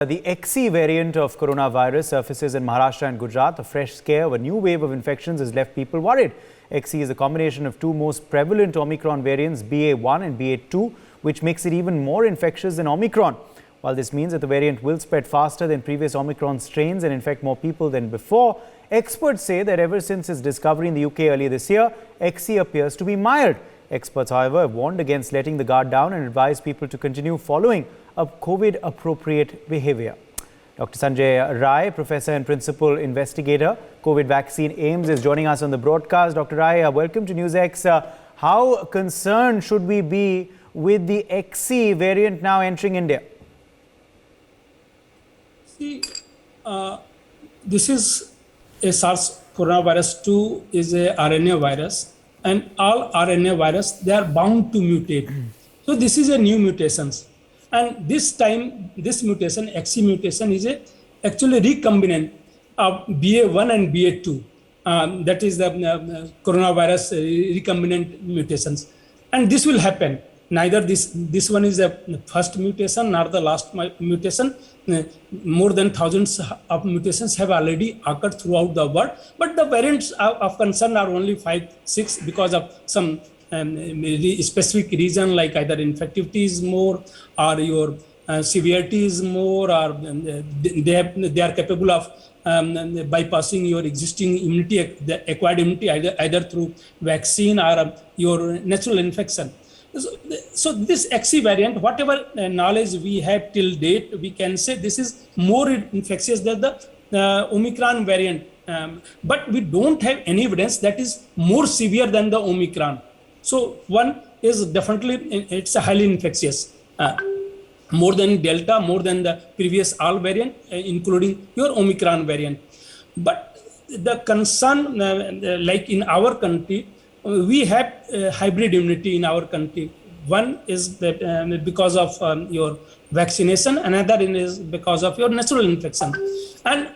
The XE variant of coronavirus surfaces in Maharashtra and Gujarat. A fresh scare of a new wave of infections has left people worried. XE is a combination of two most prevalent Omicron variants, BA1 and BA2, which makes it even more infectious than Omicron. While this means that the variant will spread faster than previous Omicron strains and infect more people than before, experts say that ever since its discovery in the UK earlier this year, XE appears to be mild. Experts, however, have warned against letting the guard down and advised people to continue following a COVID-appropriate behavior. Dr. Sanjay Rai, Professor and Principal Investigator, COVID Vaccine AIIMS, is joining us on the broadcast. Dr. Rai, welcome to NewsX. How concerned should we be with the XE variant now entering India? See, this is a SARS coronavirus 2 is a RNA virus, and all RNA virus, they are bound to mutate. So this is a new mutations. And this time, this mutation, XE mutation, is actually recombinant of BA1 and BA2. That is the coronavirus recombinant mutations. And this will happen. Neither this one is the first mutation nor the last mutation. More than thousands of mutations have already occurred throughout the world. But the variants of concern are only 5, 6 because of some specific reason, like either infectivity is more or your severity is more, or they are capable of bypassing your existing immunity, the acquired immunity, either through vaccine or your natural infection. So this XE variant, whatever knowledge we have till date, we can say this is more infectious than the Omicron variant. But we don't have any evidence that is more severe than the Omicron. So one is definitely, it's a highly infectious, more than Delta, more than the previous all variant, including your Omicron variant. But the concern, like in our country, we have hybrid immunity in our country. One is because of your vaccination, another is because of your natural infection. And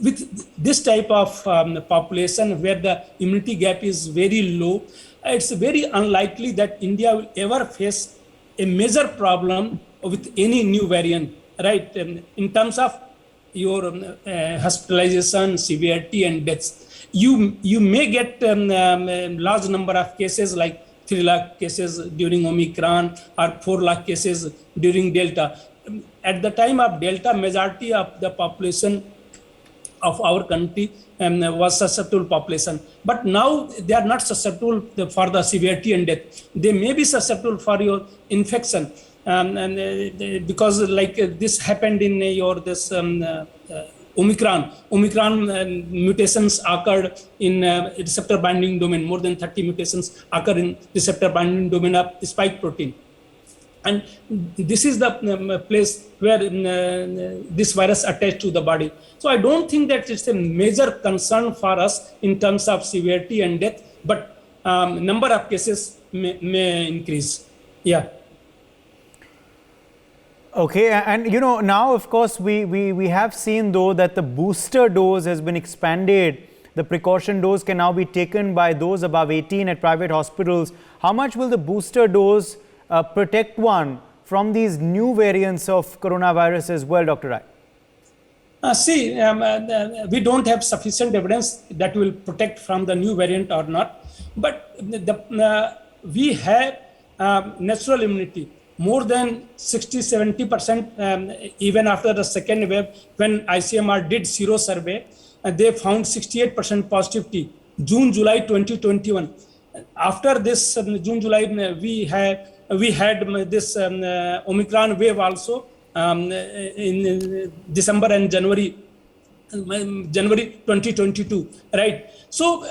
with this type of population where the immunity gap is very low, it's very unlikely that India will ever face a major problem with any new variant, right? In terms of your hospitalization, severity, and deaths. You may get a large number of cases, like 3 lakh cases during Omicron or 4 lakh cases during Delta. At the time of Delta, majority of the population of our country was susceptible population. But now they are not susceptible for the severity and death. They may be susceptible for your infection. Because like this happened in your Omicron mutations occurred in receptor binding domain. More than 30 mutations occur in receptor binding domain of spike protein. And this is the place where this virus attached to the body. So I don't think that it's a major concern for us in terms of severity and death, but number of cases may increase. Yeah. Okay, and you know, now of course we have seen though that the booster dose has been expanded. The precaution dose can now be taken by those above 18 at private hospitals. How much will the booster dose protect one from these new variants of coronavirus as well, Dr. Rai? We don't have sufficient evidence that will protect from the new variant or not. But we have natural immunity. More than 60-70%, even after the second wave, when ICMR did sero survey, they found 68% positivity, June, July 2021. After this June, July, we had this Omicron wave also in December and January 2022, right? So,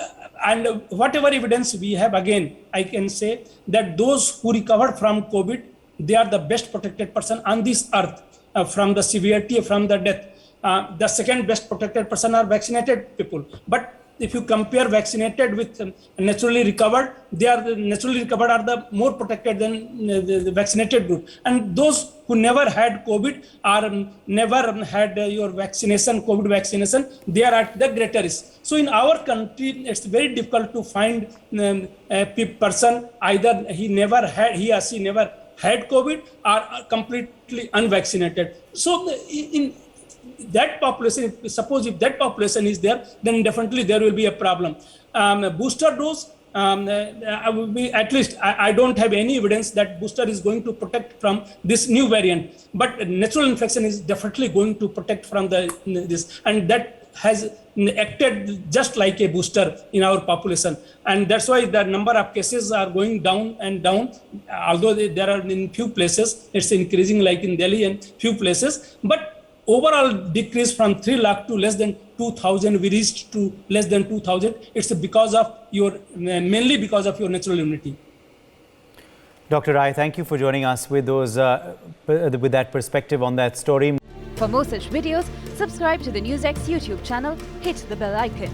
and whatever evidence we have, again, I can say that those who recovered from COVID, they are the best protected person on this earth from the severity, from the death. The second best protected person are vaccinated people. But if you compare vaccinated with naturally recovered, naturally recovered are the more protected than the vaccinated group. And those who never had COVID or never had your vaccination, COVID vaccination, they are at the greater risk. So in our country, it's very difficult to find a person, either he or she never had COVID are completely unvaccinated. So in that population, suppose if that population is there, then definitely there will be a problem. Booster dose, at least I don't have any evidence that booster is going to protect from this new variant, but natural infection is definitely going to protect from this, and that has acted just like a booster in our population, and that's why the number of cases are going down and down, although there are in few places it's increasing like in Delhi and few places, but overall decrease from 3 lakh to less than 2,000, we reached to less than 2,000. It's because of mainly because of your natural immunity. Dr. Rai, thank you for joining us with with that perspective on that story. For more such videos, subscribe to the NewsX YouTube channel, hit the bell icon.